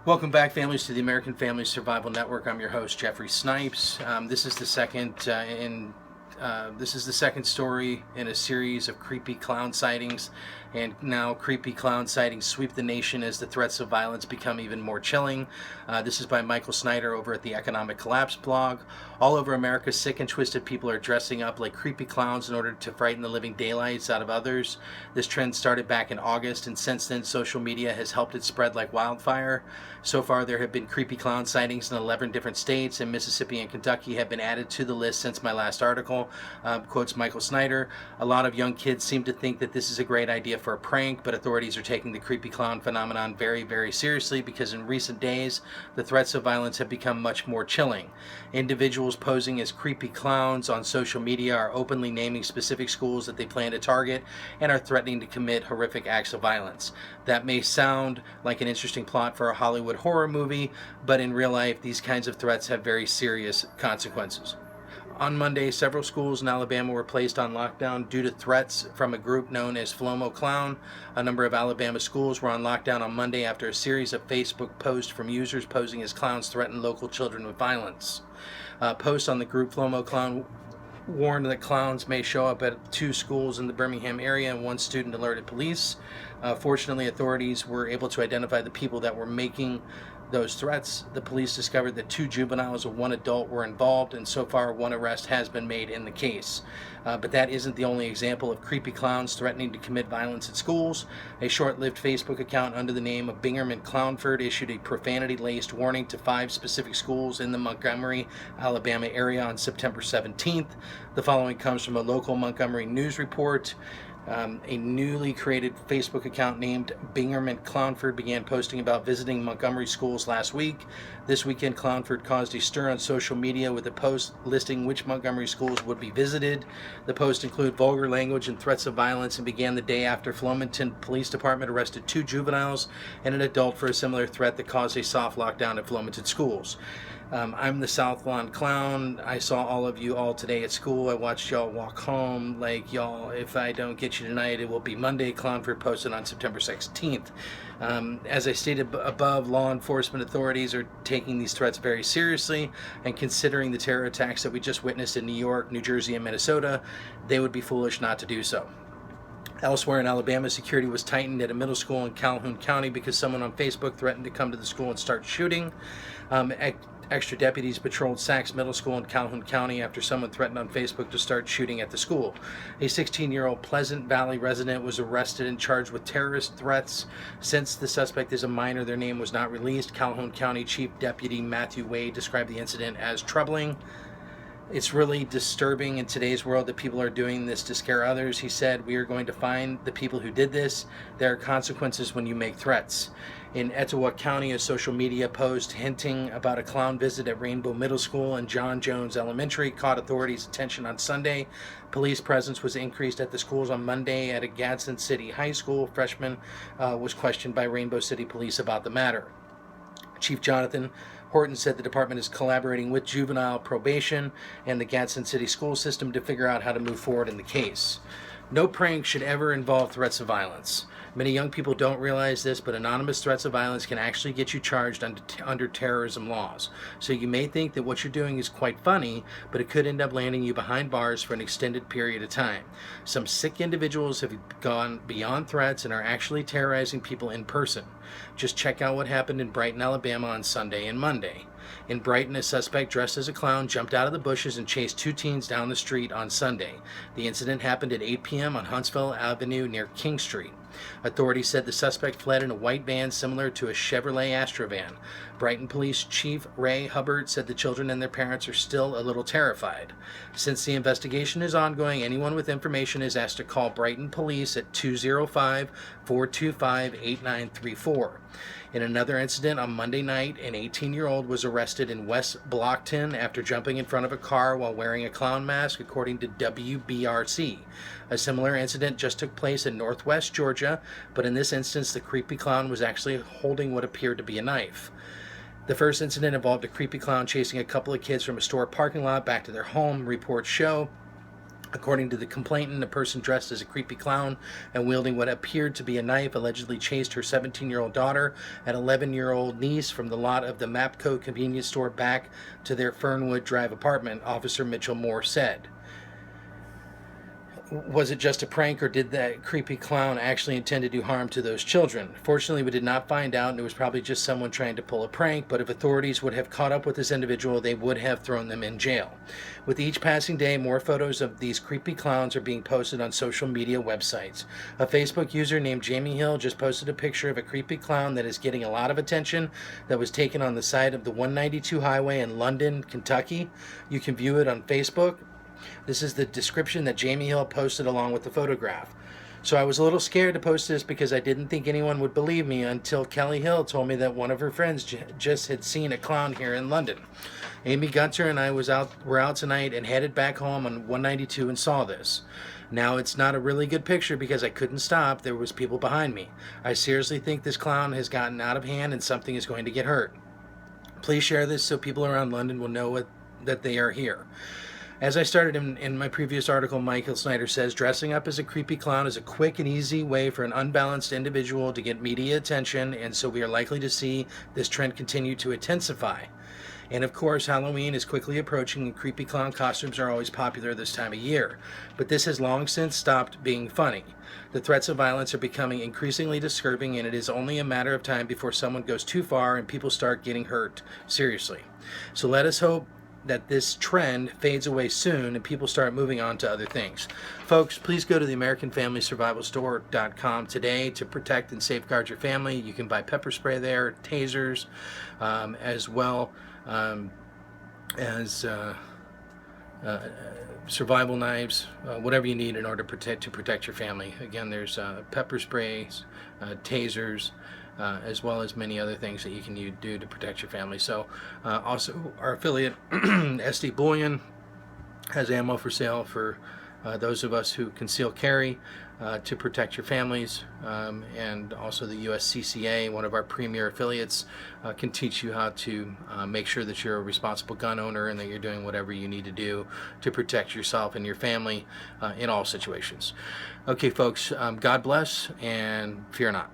Welcome back, families, to the American Family Survival Network. I'm your host, Jeffrey Snipes. This is the second story in a series of creepy clown sightings, and now creepy clown sightings sweep the nation as the threats of violence become even more chilling. This is by Michael Snyder over at the Economic Collapse blog. All over America, sick and twisted people are dressing up like creepy clowns in order to frighten the living daylights out of others. This trend started back in August, and since then, social media has helped it spread like wildfire. So far, there have been creepy clown sightings in 11 different states, and Mississippi and Kentucky have been added to the list since my last article. Quotes Michael Snyder: "A lot of young kids seem to think that this is a great idea for a prank, but authorities are taking the creepy clown phenomenon very, very seriously because in recent days, the threats of violence have become much more chilling. Individuals posing as creepy clowns on social media are openly naming specific schools that they plan to target and are threatening to commit horrific acts of violence. That may sound like an interesting plot for a Hollywood horror movie, but in real life, these kinds of threats have very serious consequences." On Monday, several schools in Alabama were placed on lockdown due to threats from a group known as Flomo Clown. A number of Alabama schools were on lockdown on Monday after a series of Facebook posts from users posing as clowns threatened local children with violence. Posts on the group Flomo Clown warned that clowns may show up at two schools in the Birmingham area, and one student alerted police. Fortunately, authorities were able to identify the people that were making those threats. The police discovered that two juveniles and one adult were involved, and so far one arrest has been made in the case. But that isn't the only example of creepy clowns threatening to commit violence at schools. A short-lived Facebook account under the name of Bingham and Clownford issued a profanity-laced warning to 5 specific schools in the Montgomery, Alabama area on September 17th. The following comes from a local Montgomery news report. A newly created Facebook account named Bingham and Clownford began posting about visiting Montgomery schools last week. This weekend, Clownford caused a stir on social media with a post listing which Montgomery schools would be visited. The post included vulgar language and threats of violence and began the day after Flomaton Police Department arrested 2 juveniles and an adult for a similar threat that caused a soft lockdown at Flomaton schools. "I'm the South Lawn Clown. I saw all of you all today at school. I watched y'all walk home. Like, y'all, if I don't get you tonight, it will be Monday." Clownford posted on September 16th. As I stated above, law enforcement authorities are taking these threats very seriously, and considering the terror attacks that we just witnessed in New York, New Jersey, and Minnesota, they would be foolish not to do so. Elsewhere in Alabama, security was tightened at a middle school in Calhoun County because someone on Facebook threatened to come to the school and start shooting. Extra deputies patrolled Sachs Middle School in Calhoun County after someone threatened on Facebook to start shooting at the school. A 16-year-old Pleasant Valley resident was arrested and charged with terrorist threats. Since the suspect is a minor, their name was not released. Calhoun County Chief Deputy Matthew Wade described the incident as troubling. "It's really disturbing in today's world that people are doing this to scare others," he said. "We are going to find the people who did this. There are consequences when you make threats." In Etowah County, a social media post hinting about a clown visit at Rainbow Middle School and John Jones Elementary caught authorities' attention on Sunday. Police presence was increased at the schools on Monday. At a Gadsden City High School, freshman was questioned by Rainbow City Police about the matter. Chief Jonathan Horton said the department is collaborating with juvenile probation and the Gadsden City school system to figure out how to move forward in the case. No prank should ever involve threats of violence. Many young people don't realize this, but anonymous threats of violence can actually get you charged under terrorism laws. So you may think that what you're doing is quite funny, but it could end up landing you behind bars for an extended period of time. Some sick individuals have gone beyond threats and are actually terrorizing people in person. Just check out what happened in Brighton, Alabama on Sunday and Monday. In Brighton, a suspect dressed as a clown jumped out of the bushes and chased 2 teens down the street on Sunday. The incident happened at 8 p.m. on Huntsville Avenue near King Street. Authorities said the suspect fled in a white van similar to a Chevrolet Astra van. Brighton Police Chief Ray Hubbard said the children and their parents are still a little terrified. Since the investigation is ongoing, anyone with information is asked to call Brighton Police at 205-425-8934. In another incident on Monday night, an 18-year-old was arrested in West Blockton after jumping in front of a car while wearing a clown mask, according to WBRC. A similar incident just took place in Northwest Georgia, but in this instance, the creepy clown was actually holding what appeared to be a knife. The first incident involved a creepy clown chasing a couple of kids from a store parking lot back to their home, reports show. According to the complainant, a person dressed as a creepy clown and wielding what appeared to be a knife allegedly chased her 17-year-old daughter and 11-year-old niece from the lot of the Mapco convenience store back to their Fernwood Drive apartment, Officer Mitchell Moore said. Was it just a prank, or did that creepy clown actually intend to do harm to those children? Fortunately, we did not find out, and it was probably just someone trying to pull a prank, but if authorities would have caught up with this individual, they would have thrown them in jail. With each passing day, more photos of these creepy clowns are being posted on social media websites. A Facebook user named Jamie Hill just posted a picture of a creepy clown that is getting a lot of attention that was taken on the side of the 192 highway in London, Kentucky. You can view it on Facebook. This is the description that Jamie Hill posted along with the photograph. So I was a little scared to post this because I didn't think anyone would believe me until Kelly Hill told me that one of her friends just had seen a clown here in London. Amy Gunter and I were out tonight and headed back home on 192 and saw this. Now, it's not a really good picture because I couldn't stop. There was people behind me. I seriously think this clown has gotten out of hand and something is going to get hurt. Please share this so people around London will know that they are here. As I started in my previous article, Michael Snyder says, dressing up as a creepy clown is a quick and easy way for an unbalanced individual to get media attention, and so we are likely to see this trend continue to intensify. And of course, Halloween is quickly approaching, and creepy clown costumes are always popular this time of year. But this has long since stopped being funny. The threats of violence are becoming increasingly disturbing, and it is only a matter of time before someone goes too far and people start getting hurt seriously. So let us hope that this trend fades away soon and people start moving on to other things. Folks, please go to the AmericanFamilySurvivalStore.com today to protect and safeguard your family. You can buy pepper spray there, tasers, as well as survival knives, whatever you need in order to protect your family. Again, there's pepper sprays, tasers, as well as many other things that you can do to protect your family. So also our affiliate SD Bullion has ammo for sale for those of us who conceal carry to protect your families, and also the USCCA, one of our premier affiliates, can teach you how to make sure that you're a responsible gun owner and that you're doing whatever you need to do to protect yourself and your family in all situations. Okay, folks, God bless and fear not.